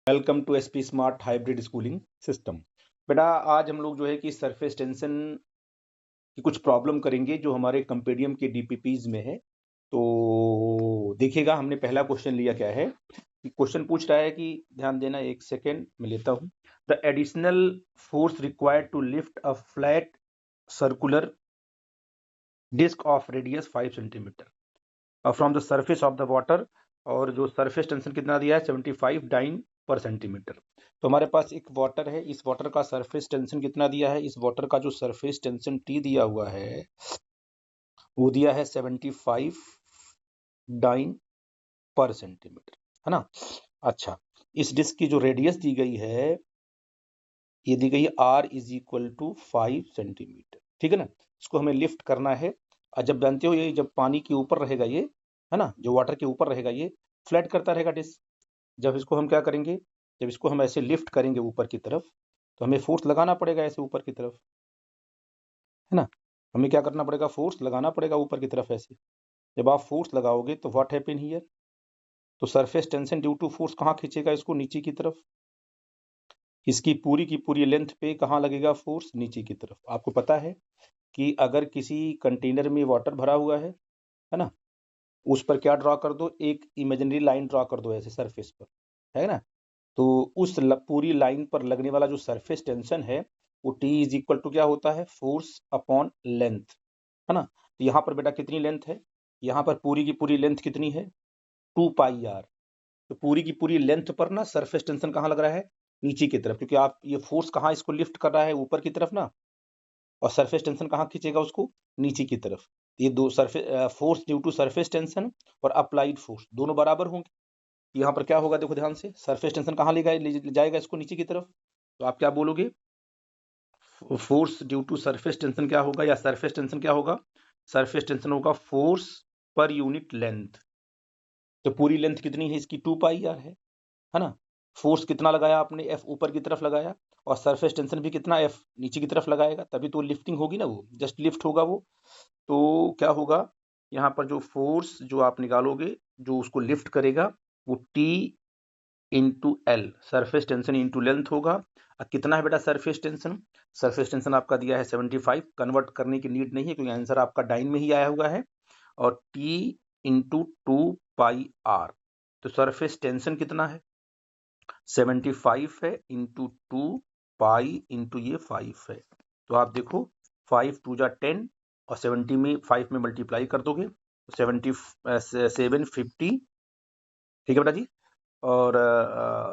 Welcome to SP smart hybrid schooling system. बेटा आज हम लोग जो है कि सरफेस टेंशन की कुछ प्रॉब्लम करेंगे जो हमारे कंपेडियम के डीपीपीज में है। तो देखिएगा, हमने पहला क्वेश्चन लिया क्या है कि क्वेश्चन पूछ रहा है कि ध्यान देना, एक सेकेंड में लेता हूं। The additional force required to lift a flat circular disc of radius 5 centimetre from the surface of the water, और जो सरफेस टेंशन कितना दिया है 75 डाइन पर सेंटीमीटर। तो हमारे पास एक वाटर है, इस वाटर का सरफेस टेंशन कितना दिया है, इस वाटर का जो सरफेस टेंशन टी दिया हुआ है वो दिया है 75 डाइन पर सेंटीमीटर, है ना। अच्छा, इस डिस्क की जो रेडियस दी गई है ये दी गई r is equal to 5 centimetre, ठीक है ना। इसको हमें लिफ्ट करना है। और जब जानते हो ये जब पानी के ऊपर रहेगा ये, है ना, जो वाटर के ऊपर रहेगा ये फ्लैट करता रहेगा डिस्क। जब इसको हम क्या करेंगे, जब इसको हम ऐसे लिफ्ट करेंगे ऊपर की तरफ तो हमें फोर्स लगाना पड़ेगा ऐसे ऊपर की तरफ, है ना। हमें क्या करना पड़ेगा, फोर्स लगाना पड़ेगा ऊपर की तरफ ऐसे। जब आप फोर्स लगाओगे तो व्हाट हैपन हियर, तो surface tension due to force कहाँ खींचेगा इसको, नीचे की तरफ। इसकी पूरी की पूरी लेंथ पे कहाँ लगेगा फोर्स, नीचे की तरफ। आपको पता है कि अगर किसी कंटेनर में वाटर भरा हुआ है ना, उस पर क्या ड्रॉ कर दो, एक इमेजिनरी लाइन ड्रॉ कर दो ऐसे सरफेस पर, है ना। तो उस पूरी लाइन पर लगने वाला जो सरफेस टेंशन है वो T इज इक्वल टू क्या होता है, फोर्स अपॉन लेंथ, है ना। तो यहाँ पर बेटा कितनी लेंथ है, यहाँ पर पूरी की पूरी लेंथ कितनी है, 2πr। तो पूरी की पूरी लेंथ पर ना सरफेस टेंशन कहाँ लग रहा है, नीचे की तरफ, क्योंकि आप ये फोर्स कहाँ इसको लिफ्ट कर रहा है, ऊपर की तरफ ना, और सरफेस टेंशन कहाँ खींचेगा उसको, नीचे की तरफ। ये दो surface force due to surface tension और अप्लाइड फोर्स दोनों बराबर होंगे। यहाँ पर क्या होगा, देखो ध्यान से, सरफेस टेंशन कहाँ ले जाएगा इसको, नीचे की तरफ। तो आप क्या बोलोगे, force due to surface tension क्या होगा, या सरफेस टेंशन क्या होगा, सरफेस टेंशन होगा फोर्स पर यूनिट लेंथ। तो पूरी लेंथ कितनी है इसकी, 2πr है ना। फोर्स कितना लगाया आपने, F ऊपर की तरफ लगाया, और सरफेस टेंशन भी कितना, F नीचे की तरफ लगाएगा, तभी तो लिफ्टिंग होगी ना, वो जस्ट लिफ्ट होगा वो। तो क्या होगा, यहाँ पर जो फोर्स जो आप निकालोगे जो उसको लिफ्ट करेगा वो T into L, surface tension into length होगा। कितना है बेटा सरफेस टेंशन, सरफेस टेंशन आपका दिया है 75, कन्वर्ट करने की नीड नहीं है क्योंकि आंसर आपका डाइन में ही आया हुआ है, और T इंटू 2πr। तो सरफेस टेंशन कितना है 75 है, इंटू 2 पाई इंटू ये 5 है। तो आप देखो 5 2 जा 10 और 70 में 5 में मल्टीप्लाई कर दोगे तो 750, ठीक है बेटा जी, और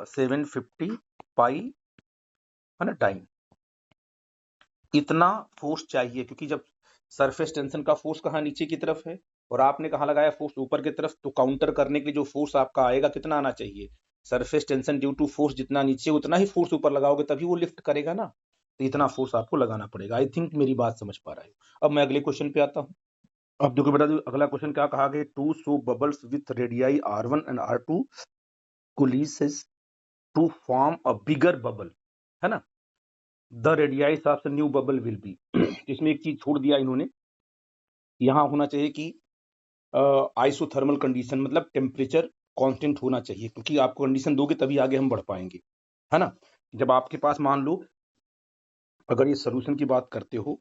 750 पाई, है ना, टाइम। इतना फोर्स चाहिए क्योंकि जब सरफेस टेंशन का फोर्स कहाँ, नीचे की तरफ है, और आपने कहाँ लगाया फोर्स, ऊपर की तरफ। तो काउंटर करने के लिए जो फोर्स आपका आएगा कितना आना चाहिए, surface tension due to force जितना नीचे उतना ही फोर्स ऊपर लगाओगे तभी वो लिफ्ट करेगा ना। तो इतना फोर्स आपको लगाना पड़ेगा। आई थिंक मेरी बात समझ पा रहे हो। अब मैं अगले क्वेश्चन पे आता हूँ। अब देखो बेटा, अगला क्वेश्चन क्या कहा गया, to show bubbles with radii R1 and R2 coalesces to form a bigger bubble, है ना। The radii of the new bubble will be. इसमें एक चीज छोड़ दिया इन्होंने, यहाँ होना चाहिए कि आइसोथर्मल कंडीशन, मतलब टेम्परेचर कांस्टेंट होना चाहिए, क्योंकि आपको कंडीशन दोगे तभी आगे हम बढ़ पाएंगे, है ना। जब आपके पास मान लो अगर ये सोल्यूशन की बात करते हो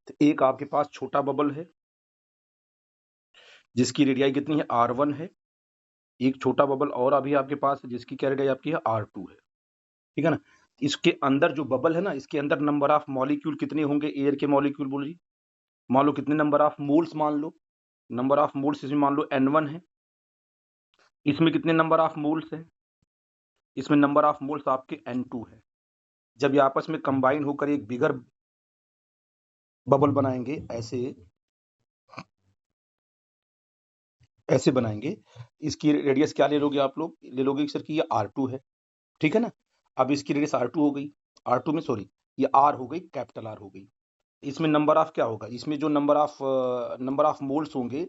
तो एक आपके पास छोटा बबल है जिसकी रेडियाई कितनी है, R1 है। एक छोटा बबल और अभी आपके पास है जिसकी क्या रेडियाई आपकी है, R2 है, ठीक है ना। इसके अंदर जो बबल है ना, इसके अंदर नंबर ऑफ मॉलिक्यूल कितने होंगे, एयर के मॉलिक्यूल बोलिए, मान लो कितने नंबर ऑफ मोल्स, मान लो नंबर ऑफ मोल्स इसमें मान लो N1 है। इसमें कितने नंबर ऑफ मोल्स है, इसमें नंबर ऑफ मोल्स आपके N2 है। जब ये आपस में कंबाइन होकर एक बिगर बबल बनाएंगे, ऐसे बनाएंगे, इसकी रेडियस क्या ले लोगे आप लोग, ले लोगे सर कि ये R2 है, ठीक है ना। अब इसकी रेडियस R2 हो गई, R2 में सॉरी ये R हो गई, कैपिटल R हो गई। इसमें नंबर ऑफ क्या होगा, इसमें जो नंबर ऑफ मोल्स होंगे, है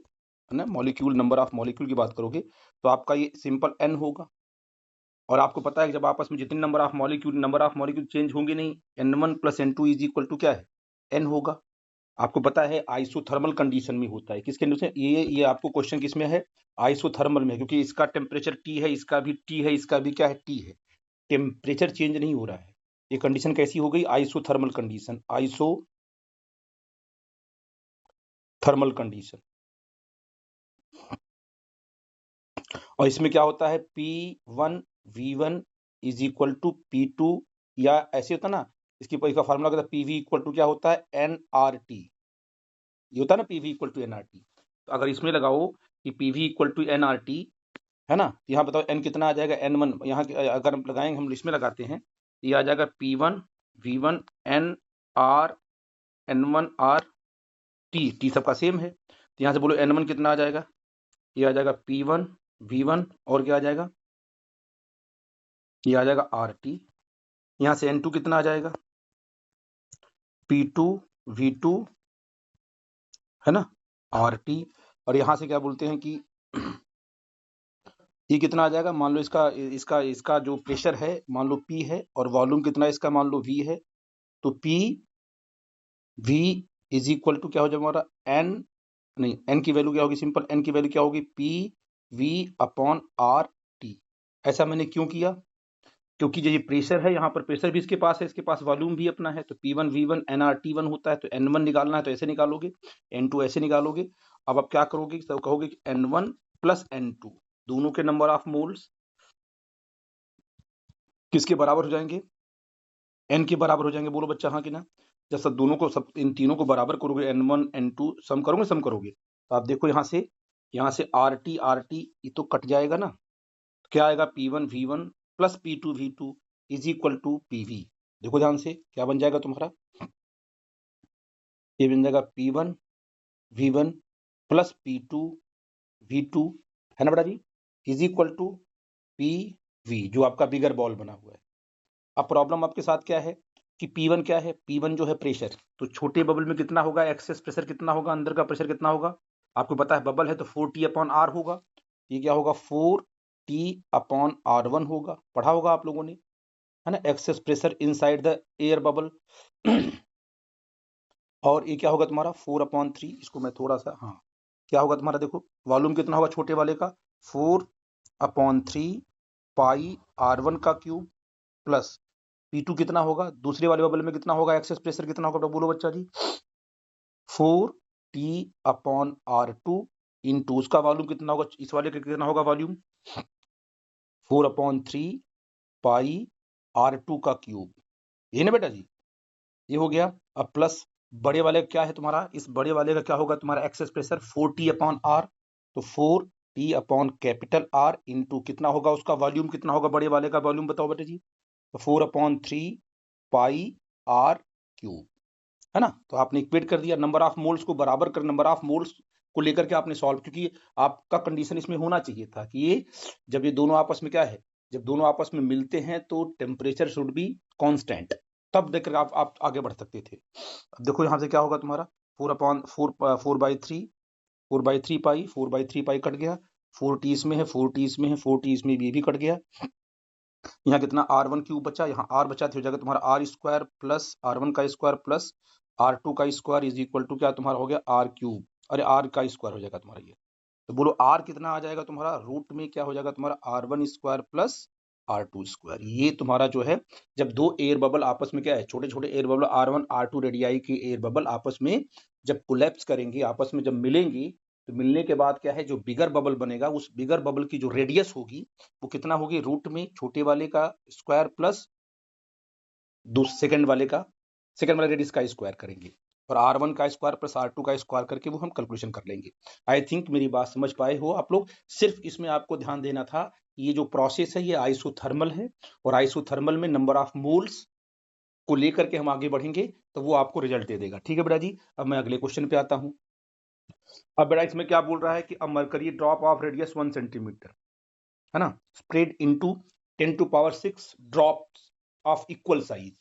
ना, मॉलिक्यूल, नंबर ऑफ मॉलिक्यूल की बात करोगे तो आपका ये सिंपल N होगा। और आपको पता है कि जब आपस में जितने नंबर ऑफ मॉलिक्यूल चेंज होंगे नहीं, N1 plus N2 is equal to क्या है, N होगा। आपको पता है आइसोथर्मल कंडीशन में होता है। किस कंडीशन, ये आपको क्वेश्चन किस में है, आइसोथर्मल में, क्योंकि इसका टेम्परेचर टी है, इसका भी टी है, इसका भी क्या है, टी है, टेम्परेचर चेंज नहीं हो रहा है। ये कंडीशन कैसी हो गई, आइसोथर्मल कंडीशन, आइसोथर्मल कंडीशन। और इसमें क्या होता है, P1V1 is equal to P2, या ऐसे होता ना, इसकी इसका फार्मूला होता है PV इक्वल टू क्या होता है, nRT। ये होता है ना PV इक्वल टू nRT। तो अगर इसमें लगाओ कि PV इक्वल टू nRT, है ना, तो यहाँ बताओ n कितना आ जाएगा, n1। यहाँ अगर हम लगाएंगे, हम इसमें लगाते हैं, ये आ जाएगा P1V1 nR N1R T सबका सेम है। तो यहाँ से बोलो n1 कितना आ जाएगा, ये आ जाएगा P1V1, और क्या आ जाएगा, ये आ जाएगा RT। यहाँ से N2 कितना आ जाएगा, P2V2, है ना, RT। और यहाँ से क्या बोलते हैं कि ये कितना आ जाएगा, मान लो इसका इसका इसका जो प्रेशर है मान लो P है, और वॉल्यूम कितना इसका मान लो V है, तो PV इज इक्वल टू क्या हो जाएगा हमारा, N, नहीं N की वैल्यू क्या होगी, सिंपल N की वैल्यू क्या होगी, PV/RT। ऐसा मैंने क्यों किया, क्योंकि जो ये प्रेशर है, यहाँ पर प्रेशर भी इसके पास है, इसके पास वॉल्यूम भी अपना है, तो P1V1 nRT1 होता है, तो N1 निकालना है तो ऐसे निकालोगे, N2 ऐसे निकालोगे। अब आप क्या करोगे, तो कहोगे कि N1 प्लस N2 दोनों के नंबर ऑफ मोल्स किसके बराबर हो जाएंगे, N के बराबर हो जाएंगे, बोलो बच्चा हाँ कि ना। जब सब दोनों को, सब इन तीनों को बराबर करोगे, N1 N2 सम करोगे, तो आप देखो यहाँ से RT ये तो कट जाएगा ना, क्या आएगा, P1V1 plus P2V2 is equal to PV। देखो ध्यान से क्या बन जाएगा तुम्हारा, ये बन जाएगा P1V1 प्लस P2V2, है ना बेटा जी, इज इक्वल टू PV, जो आपका बिगर बॉल बना हुआ है। अब प्रॉब्लम आपके साथ क्या है कि P1 क्या है, P1 जो है प्रेशर, तो छोटे बबल में कितना होगा, एक्सेस प्रेशर कितना होगा, अंदर का प्रेशर कितना होगा, आपको पता है बबल है तो 4T/R होगा। ये क्या होगा, 4T/R1 होगा, पढ़ा होगा आप लोगों ने, है ना, excess pressure inside the air bubble. और ये क्या होगा तुम्हारा 4/3, इसको मैं थोड़ा सा, हाँ, क्या होगा तुम्हारा, देखो वॉल्यूम कितना होगा छोटे वाले का, 4/3 पाई R1 का क्यूब, प्लस P2 कितना होगा, दूसरे वाले बबल में कितना होगा, एक्सेस प्रेशर कितना होगा, बोलो बच्चा जी, 4T/R2 इंटू उसका वॉल्यूम कितना होगा, इस वाले का कितना होगा वॉल्यूम, 4/3 पाई R2 का क्यूब, ये ना बेटा जी, ये हो गया। अब प्लस बड़े वाले का क्या है तुम्हारा, इस बड़े वाले का क्या होगा तुम्हारा, एक्सेस प्रेशर 4T/R, तो 4T/R इंटू कितना होगा उसका वॉल्यूम, कितना होगा बड़े वाले का वॉल्यूम, बताओ बेटा जी, तो 4/3 पाई R क्यूब, है ना। तो आपने इक्वेट कर दिया, नंबर ऑफ मोल्स को बराबर कर, नंबर ऑफ मोल्स को लेकर के आपने सॉल्व, क्योंकि आपका कंडीशन इसमें होना चाहिए था कि ये जब ये दोनों आपस में क्या है, जब दोनों आपस में मिलते हैं तो टेम्परेचर शुड बी कांस्टेंट, तब देखकर आप आगे बढ़ सकते थे। अब देखो यहाँ से क्या होगा तुम्हारा, 4/3 पाई, 4/3 पाई कट गया, 4T इसमें है, 4T इसमें है, 4T इसमें भी कट गया। यहाँ कितना R1 क्यूब बचा, यहाँ R बचा, तो हो जाएगा तुम्हारा R² प्लस R1 का स्क्वायर प्लस R2 का स्क्वायर इज इक्वल टू क्या तुम्हारा हो गया, R क्यूब, अरे R का स्क्वायर हो जाएगा तुम्हारा ये। तो बोलो R कितना आ जाएगा तुम्हारा, रूट में क्या हो जाएगा तुम्हारा, R1 square plus R2 square. ये तुम्हारा जो है, जब दो एयर बबल आपस में क्या है, छोटे छोटे air bubble R1 R2 radii के एयर बबल आपस में जब कोलैप्स करेंगे, आपस में जब मिलेंगी, तो मिलने के बाद क्या है, जो बिगर बबल बनेगा, उस बिगर बबल की जो रेडियस होगी वो कितना होगी, रूट में छोटे वाले का स्क्वायर प्लस सेकंड वाले रेडियस का स्क्वायर करेंगे, और R1 का स्क्वायर प्लस R2 का स्क्वायर करके वो हम कैलकुलेशन कर लेंगे। आई थिंक मेरी बात समझ पाए हो आप लोग। सिर्फ इसमें आपको ध्यान देना था, ये जो प्रोसेस है ये आइसोथर्मल है, और आइसोथर्मल में नंबर ऑफ मोल्स को लेकर के हम आगे बढ़ेंगे तो वो आपको रिजल्ट दे देगा। ठीक है बेटा जी, अब मैं अगले क्वेश्चन पे आता हूं। अब बेटा इसमें क्या बोल रहा है कि a mercury drop of radius 1 centimetre, है ना, spread into 10⁶ drops of equal size,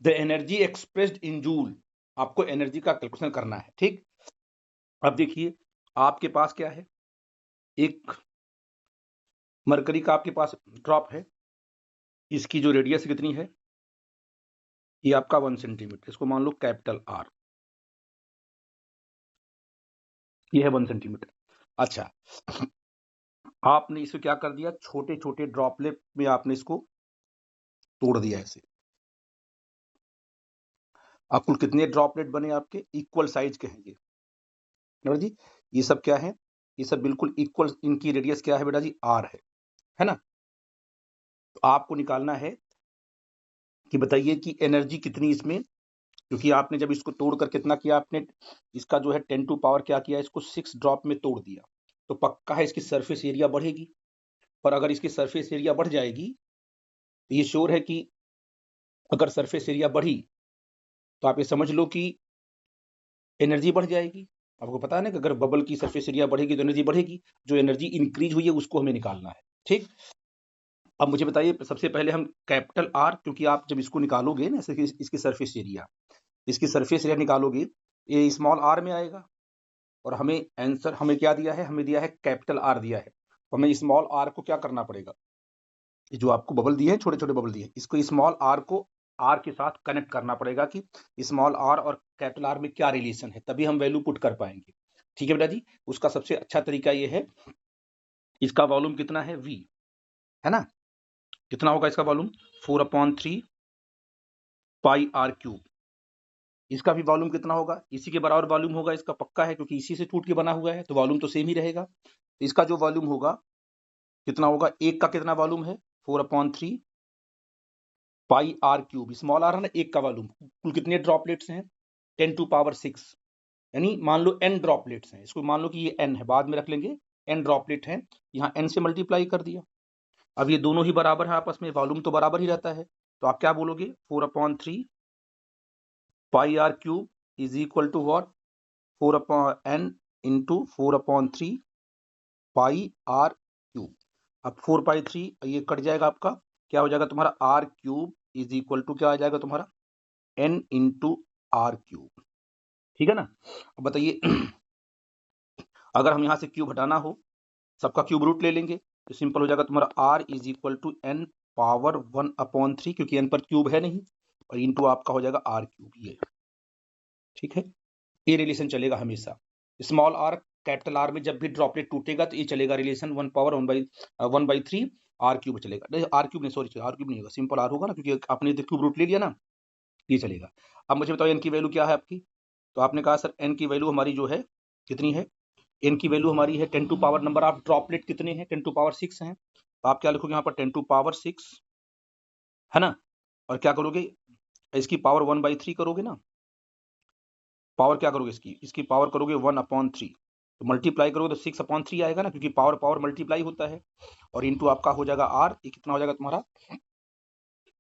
the energy expressed in joule, आपको एनर्जी का कैलकुलेशन करना है। ठीक, अब देखिए आपके पास क्या है, एक मरकरी का आपके पास ड्रॉप है, इसकी जो रेडियस कितनी है, ये आपका 1 सेंटीमीटर, इसको मान लो कैपिटल R, ये है 1 सेंटीमीटर। अच्छा, आपने इसे क्या कर दिया, छोटे छोटे ड्रॉपलेट में आपने इसको तोड़ दिया ऐसे। अब कुल कितने ड्रॉपलेट बने आपके, इक्वल साइज के हैं ये बेटा जी। ये सब क्या है, ये सब बिल्कुल इक्वल, इनकी रेडियस क्या है बेटा जी, आर है ना। तो आपको निकालना है कि बताइए कि एनर्जी कितनी इसमें, क्योंकि आपने जब इसको तोड़कर कितना किया आपने, इसका जो है 10 टू पावर क्या किया, इसको 6 ड्रॉप में तोड़ दिया, तो पक्का है इसकी सरफेस एरिया बढ़ेगी। और अगर इसकी सरफेस एरिया बढ़ जाएगी तो ये श्योर है कि अगर सरफेस एरिया बढ़ी तो आप ये समझ लो कि एनर्जी बढ़ जाएगी। आपको पता है ना कि अगर बबल की सरफेस एरिया बढ़ेगी तो एनर्जी बढ़ेगी, जो एनर्जी इंक्रीज हुई है उसको हमें निकालना है। ठीक, अब मुझे बताइए सबसे पहले हम कैपिटल आर, क्योंकि आप जब इसको निकालोगे ना इसकी सरफेस एरिया, इसकी सरफेस एरिया निकालोगे, ये स्मॉल आर में आएगा। और हमें आंसर हमें क्या दिया है, हमें दिया है कैपिटल आर दिया है। तो हमें स्मॉल आर को क्या करना पड़ेगा, ये जो आपको बबल दिए हैं, छोटे छोटे बबल दिए हैं, इसको स्मॉल आर को आर के साथ कनेक्ट करना पड़ेगा कि स्मॉल आर और कैपिटल आर में क्या रिलेशन है, तभी हम वैल्यू पुट कर पाएंगे। ठीक है बेटा जी, उसका सबसे अच्छा तरीका ये है, इसका वॉल्यूम कितना है, v है ना, कितना होगा इसका वॉल्यूम, 4/3 पाई आर क्यूब। इसका भी वॉल्यूम कितना होगा, इसी के बराबर वॉल्यूम होगा इसका, पक्का है, क्योंकि इसी से टूट के बना हुआ है, तो वॉल्यूम तो सेम ही रहेगा। इसका जो वॉल्यूम होगा कितना होगा, एक का कितना वॉल्यूम है, 4/3 pi R cube, small are है ना, एक का वॉल्यूम, कुल कितने ड्रॉपलेट्स हैं, 10 टू पावर 6, यानी मान लो n ड्रॉपलेट्स हैं, इसको मान लो कि ये n है, बाद में रख लेंगे, n ड्रॉपलेट है, यहाँ n से मल्टीप्लाई कर दिया। अब ये दोनों ही बराबर है आपस में, वॉल्यूम तो बराबर ही रहता है, तो आप क्या बोलोगे, 4/3 pi R cube is equal to what, 4/n into 4/3 pi R cube. अब 4/3 ये कट जाएगा आपका, क्या हो जाएगा तुम्हारा, R cube is equal to क्या आ जाएगा तुम्हारा, n इंटू आर क्यूब। ठीक है ना। अब बताइए अगर हम यहाँ से क्यूब हटाना हो, सबका क्यूब रूट ले लेंगे, तो सिंपल हो जाएगा तुम्हारा r is equal to n power 1/3, क्योंकि n पर क्यूब है नहीं, और इंटू आपका हो जाएगा r क्यूब, ये ठीक है। ये रिलेशन चलेगा हमेशा, स्मॉल आर कैपिटल आर में जब भी ड्रॉपलेट टूटेगा तो ये चलेगा रिलेशन 1/1/3 आर क्यूब चलेगा, नहीं आर क्यूब नहीं, सॉरी आर क्यूब नहीं होगा, सिंपल आर होगा ना, क्योंकि आपने क्यूब रूट ले लिया ना, ये चलेगा। अब मुझे बताओ एन की वैल्यू क्या है आपकी, तो आपने कहा सर एन की वैल्यू हमारी जो है कितनी है, एन की वैल्यू हमारी है 10 to power, number of droplet कितने हैं, 10 टू पावर 6 हैं, तो आप क्या लिखोगे यहाँ पर 10 टू पावर 6 है ना, और क्या करोगे, इसकी पावर 1/3 करोगे ना, पावर क्या करोगे इसकी, इसकी पावर करोगे 1/3, तो मल्टीप्लाई करोगे तो 6/3 आएगा ना, क्योंकि पावर पावर मल्टीप्लाई होता है, और इंटू आपका हो जाएगा आर, ये कितना हो जाएगा तुम्हारा,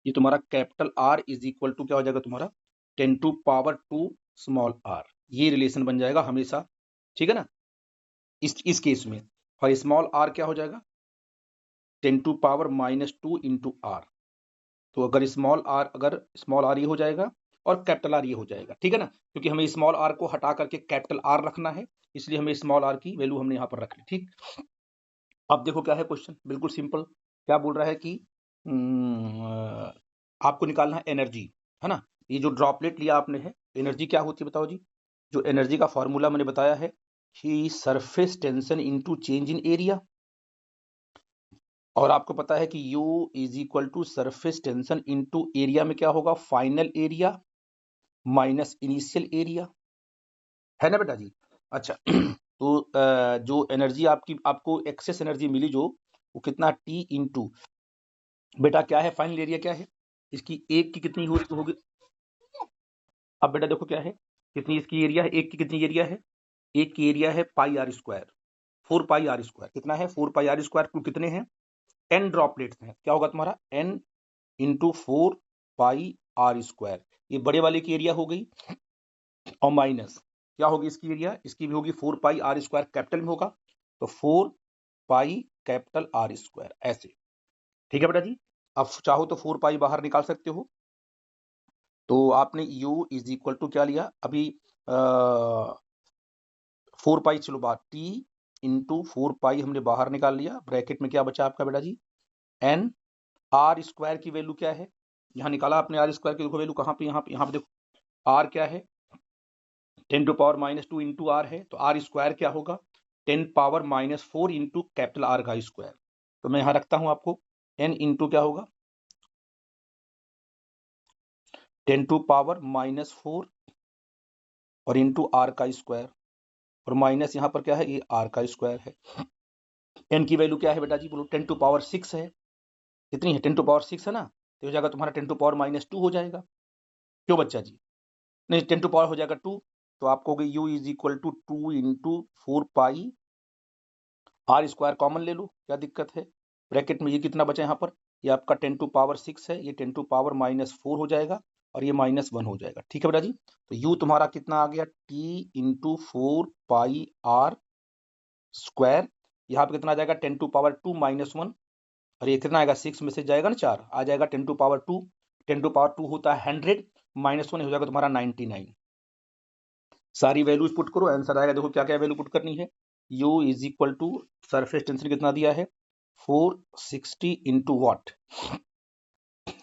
ये तुम्हारा capital R is equal to क्या हो जाएगा तुम्हारा 10 टू पावर 2 स्मॉल आर, ये रिलेशन बन जाएगा हमेशा। ठीक है ना, इस केस में, और स्मॉल आर क्या हो जाएगा 10 टू पावर -2 इंटू आर, तो अगर स्मॉल आर ये हो जाएगा और कैपिटल आर ये हो जाएगा। ठीक है ना, क्योंकि हमें स्मॉल आर को हटा करके कैपिटल आर रखना है, इसलिए हमें स्मॉल आर की वैल्यू हमने यहाँ पर रख ली। ठीक, अब देखो क्या है क्वेश्चन, बिल्कुल सिंपल, क्या बोल रहा है कि आपको निकालना है एनर्जी, है ना। ये जो ड्रॉपलेट लिया आपने है, एनर्जी क्या होती है बताओ जी, जो एनर्जी का फॉर्मूला मैंने बताया है कि surface tension into change in area, और आपको पता है कि U is equal to surface tension into area में क्या होगा, final area minus initial area, है ना बेटा जी। अच्छा तो जो एनर्जी आपको एक्सेस एनर्जी मिली जो, वो कितना T इंटू बेटा क्या है, फाइनल एरिया क्या है इसकी, एक की कितनी होगी, अब बेटा देखो क्या है, कितनी इसकी एरिया है, एक की कितनी एरिया है, एक की एरिया है pi R square, 4 pi R square, कितना है 4 पाई आर स्क्वायर, कुल कितने हैं n ड्रॉपलेट्स हैं, क्या होगा तुम्हारा n into 4 pi R square, ये बड़े वाले की एरिया हो गई, और माइनस क्या होगी इसकी एरिया, इसकी भी होगी 4 पाई आर स्क्वायर, कैपिटल में होगा तो 4 पाई कैपिटल आर स्क्वायर, ऐसे। ठीक है बेटा जी, अब चाहो तो 4 पाई बाहर निकाल सकते हो, तो आपने u इज इक्वल टू क्या लिया अभी, 4 पाई, चलो बात t इंटू 4 पाई हमने बाहर निकाल लिया, ब्रैकेट में क्या बचा आपका बेटा जी, n, आर स्क्वायर की वैल्यू क्या है, यहाँ निकाला आपने आर स्क्वायर की, देखो वैल्यू कहाँ पे, यहाँ पे देखो, आर क्या है 10 टू पावर -2 इंटू आर है, तो आर स्क्वायर क्या होगा 10 पावर -4 इंटू कैपिटल आर का स्क्वायर। तो मैं यहाँ रखता हूँ आपको 10 इंटू क्या होगा 10 टू पावर -4 और इंटू आर का स्क्वायर, और माइनस यहाँ पर क्या है ये आर का स्क्वायर है। n की वैल्यू क्या है बेटा जी बोलो 10 टू पावर 6 है, कितनी है 10 टू पावर 6 है ना, तो हो जाएगा तुम्हारा 10 टू पावर -2 हो जाएगा। क्यों बच्चा जी, नहीं 10 टू पावर हो जाएगा 2, तो आपको होगी u is equal to 2 into 4 pi R square, common ले लो क्या दिक्कत है, ब्रैकेट में ये कितना बचा यहाँ पर, ये आपका 10 टू पावर 6 है, ये 10 टू पावर -4 हो जाएगा और ये -1 हो जाएगा। ठीक है बेटा जी, तो u तुम्हारा कितना आ गया t into 4 pi R square, यहाँ पे कितना आ जाएगा 10 टू पावर 2 -1, और ये कितना आएगा 6 में से जाएगा ना 4 आ जाएगा 10 टू पावर 2, 10 टू पावर 2 होता है 100, -1 हो जाएगा तुम्हारा 99। सारी वैल्यूज पुट करो, आंसर आएगा। देखो क्या क्या वैल्यू पुट करनी है, u is equal to surface tension कितना दिया है 460 इंटू वॉट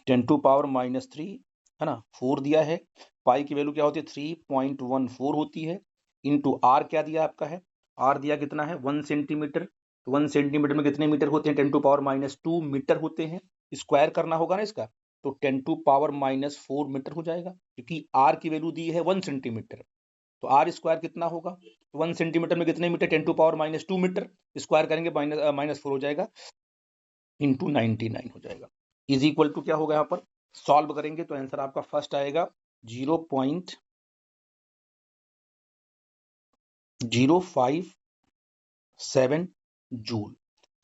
10 टू पावर -3 है ना, 4 दिया है, पाई की वैल्यू क्या होती है 3.14 होती है, इंटू आर क्या दिया आपका है, आर दिया कितना है 1 सेंटीमीटर, तो 1 सेंटीमीटर में कितने मीटर होते हैं 10 टू पावर -2 मीटर होते हैं, स्क्वायर करना होगा ना इसका, तो 10 टू पावर -4 मीटर हो जाएगा, क्योंकि आर की वैल्यू दी है 1 सेंटीमीटर, तो आर स्क्वायर कितना होगा 1 सेंटीमीटर में कितने metre 10 to power -2 metre, square करेंगे -4 हो जाएगा इंटू 99 हो जाएगा, इज इक्वल टू क्या होगा यहाँ पर सॉल्व करेंगे तो आंसर आपका फर्स्ट आएगा 0.057 जूल।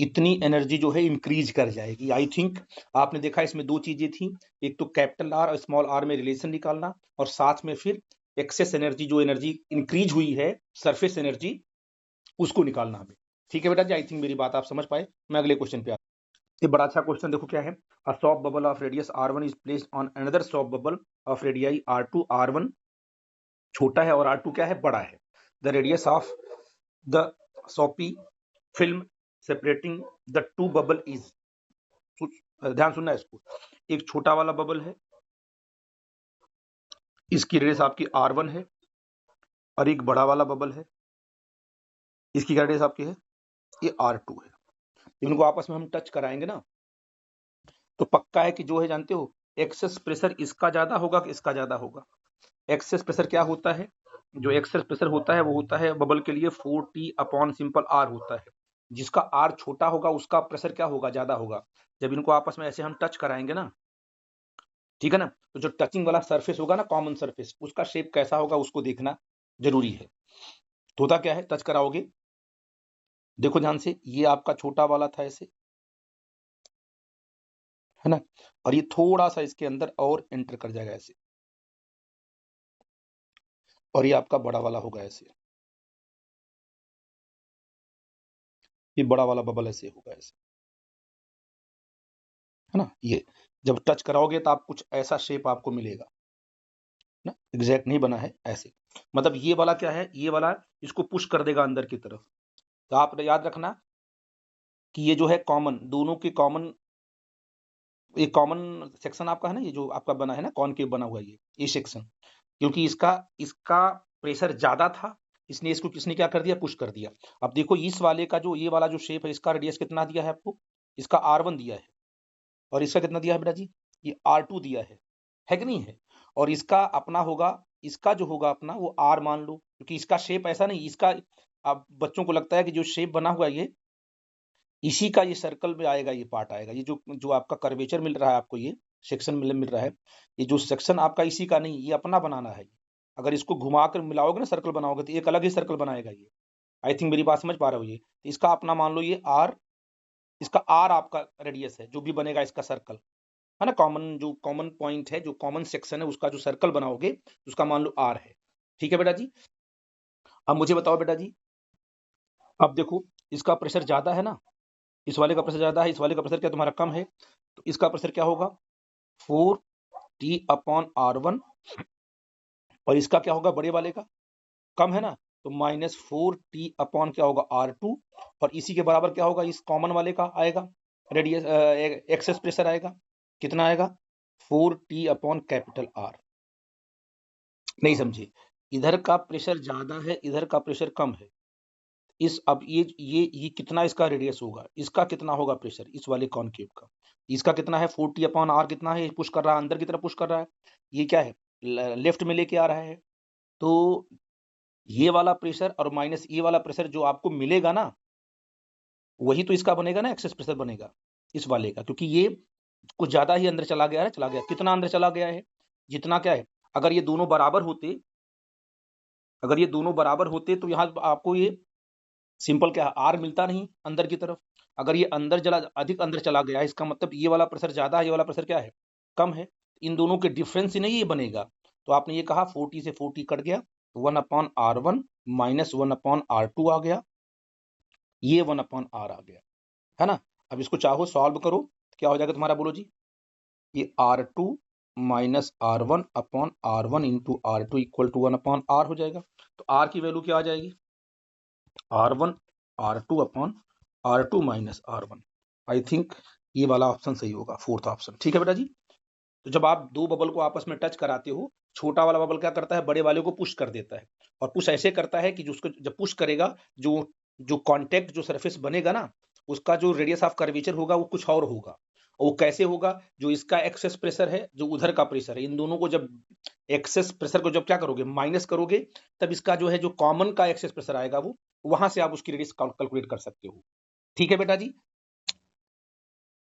इतनी एनर्जी जो है इंक्रीज कर जाएगी। आई थिंक आपने देखा इसमें दो चीजें थी, एक तो कैपिटल आर और स्मॉल आर में रिलेशन निकालना, और साथ में फिर एक्सेस एनर्जी जो एनर्जी इंक्रीज हुई है सरफेस एनर्जी उसको निकालना हमें। ठीक है बेटा जी, आई थिंक मेरी बात आप समझ पाए। मैं अगले क्वेश्चन पे ये बड़ा अच्छा क्वेश्चन देखो क्या है, a soft bubble of radius r1 is placed on another soft bubble of radii r2, r1 छोटा है और r2 क्या है बड़ा है, the radius of the soppy film separating the two bubble is, ध्यान सुनना है इसको, एक छोटा वाला बबल है इसकी रेडियस आपकी r1 है, और एक बड़ा वाला बबल है इसकी रेडियस आपकी है ये r2 है, इनको आपस में हम टच कराएंगे ना तो पक्का है कि जो है जानते हो एक्सेस प्रेशर इसका ज्यादा होगा कि इसका ज्यादा होगा। एक्सेस प्रेशर क्या होता है, जो एक्सेस प्रेशर होता है वो होता है बबल के लिए 4T अपॉन सिंपल R होता है, जिसका R छोटा होगा उसका प्रेशर क्या होगा ज्यादा होगा। जब इनको आपस में ऐसे हम टच कराएंगे ना, ठीक है ना, तो जो टचिंग वाला सरफेस होगा ना कॉमन सरफेस उसका शेप कैसा होगा उसको देखना जरूरी है। तो होता क्या है टच कराओगे, देखो ध्यान से, ये आपका छोटा वाला था ऐसे है ना, और ये थोड़ा सा इसके अंदर और एंटर कर जाएगा ऐसे, और ये आपका बड़ा वाला होगा ऐसे, ये बड़ा वाला बबल ऐसे होगा ऐसे है ना, ये जब टच कराओगे तो आप कुछ ऐसा शेप आपको मिलेगा ना, एग्जैक्ट नहीं बना है ऐसे, मतलब ये वाला क्या है, ये वाला इसको पुश कर देगा अंदर की तरफ। तो आप याद रखना कि ये जो है कॉमन, दोनों के कॉमन, ये कॉमन सेक्शन आपका है ना, ये जो आपका बना है ना कॉनकेव बना हुआ है ये सेक्शन, क्योंकि इसका इसका प्रेशर ज्यादा था इसलिए इसको किसने क्या कर दिया पुश कर दिया। अब देखो इस वाले का जो ये वाला जो शेप है इसका रेडियस कितना दिया है आपको, इसका R1 दिया है, और इसका कितना दिया है बेटा जी ये R2 दिया है कि नहीं है, और इसका अपना होगा, इसका जो होगा अपना वो R मान लो, क्योंकि इसका शेप ऐसा नहीं, इसका अब बच्चों को लगता है कि जो शेप बना हुआ है ये इसी का ये सर्कल में आएगा, ये पार्ट आएगा, ये जो जो आपका कर्वेचर मिल रहा है आपको, ये सेक्शन मिल रहा है, ये जो सेक्शन आपका इसी का नहीं, ये अपना बनाना है। अगर इसको घुमा कर मिलाओगे ना सर्कल बनाओगे तो एक अलग ही सर्कल बनाएगा ये। आई थिंक मेरी बात समझ पा रहे हो, ये तो इसका अपना मान लो ये आर, इसका आर आपका रेडियस है जो भी बनेगा इसका सर्कल है ना, कॉमन जो कॉमन पॉइंट है जो कॉमन सेक्शन है उसका जो सर्कल बनाओगे उसका मान लो आर है। ठीक है बेटा जी, अब मुझे बताओ बेटा जी, अब देखो इसका प्रेशर ज्यादा है ना, इस वाले का प्रेशर ज्यादा है, इस वाले का प्रेशर क्या तुम्हारा कम है, तो इसका प्रेशर क्या होगा 4T अपॉन R1, और इसका क्या होगा बड़े वाले का कम है ना, तो -4T अपॉन क्या होगा R2, और इसी के बराबर क्या होगा इस कॉमन वाले का आएगा रेडियस एक्सेस प्रेशर आएगा, कितना आएगा 4T अपॉन कैपिटल R। नहीं समझे, इधर का प्रेशर ज्यादा है, इधर का प्रेशर कम है। अब ये कितना इसका रेडियस होगा, इसका कितना होगा प्रेशर इस वाले कॉनकेव का, इसका कितना है 40/r कितना है, पुश कर रहा है अंदर की तरफ, पुश कर रहा है। ये क्या है, लेफ्ट में लेके आ रहा है। तो ये वाला प्रेशर और माइनस ये वाला प्रेशर जो आपको मिलेगा ना, वही तो इसका बनेगा ना, एक्सेस प्रेशर बनेगा इस वाले का, क्योंकि ये कुछ ज्यादा ही अंदर चला गया है, चला गया कितना अंदर चला गया है, जितना क्या है, अगर ये दोनों बराबर होते, अगर ये दोनों बराबर होते तो यहाँ आपको ये सिंपल क्या आर मिलता नहीं अंदर की तरफ। अगर ये अंदर जला अधिक अंदर चला गया है, इसका मतलब ये वाला प्रेशर ज्यादा है, ये वाला प्रेशर क्या है, कम है। इन दोनों के डिफरेंस से नहीं ये बनेगा। तो आपने ये कहा 40 से 40 कट गया, 1/r1 माइनस 1/r2 आ गया, ये 1/r आ गया, है ना। अब इसको चाहो सॉल्व करो, क्या हो जाएगा तुम्हारा, बोलो जी। ये R2 minus R1/r1 into R2 equal to 1/r हो जाएगा। तो R की वैल्यू क्या आ जाएगी, R1 R2 minus R1। I think ये वाला ऑप्शन सही होगा, फोर्थ ऑप्शन। ठीक है बेटा जी। तो जब आप दो बबल को आपस में टच कराते हो, छोटा वाला बबल क्या करता है, बड़े वाले को पुश कर देता है, और पुश ऐसे करता है कि जिसको जब पुश करेगा, जो जो कांटेक्ट जो सरफेस बनेगा ना, उसका जो रेडियस ऑफ कर्वेचर होगा वो कुछ और होगा। और वो कैसे होगा, जो इसका एक्सेस प्रेशर है, जो उधर का प्रेशर है, इन दोनों को जब एक्सेस प्रेशर को जब क्या करोगे, माइनस करोगे, तब इसका जो है जो कॉमन का एक्सेस प्रेशर आएगा, वो वहां से आप उसकी रेडियस कैलकुलेट कर सकते हो। ठीक है बेटा जी।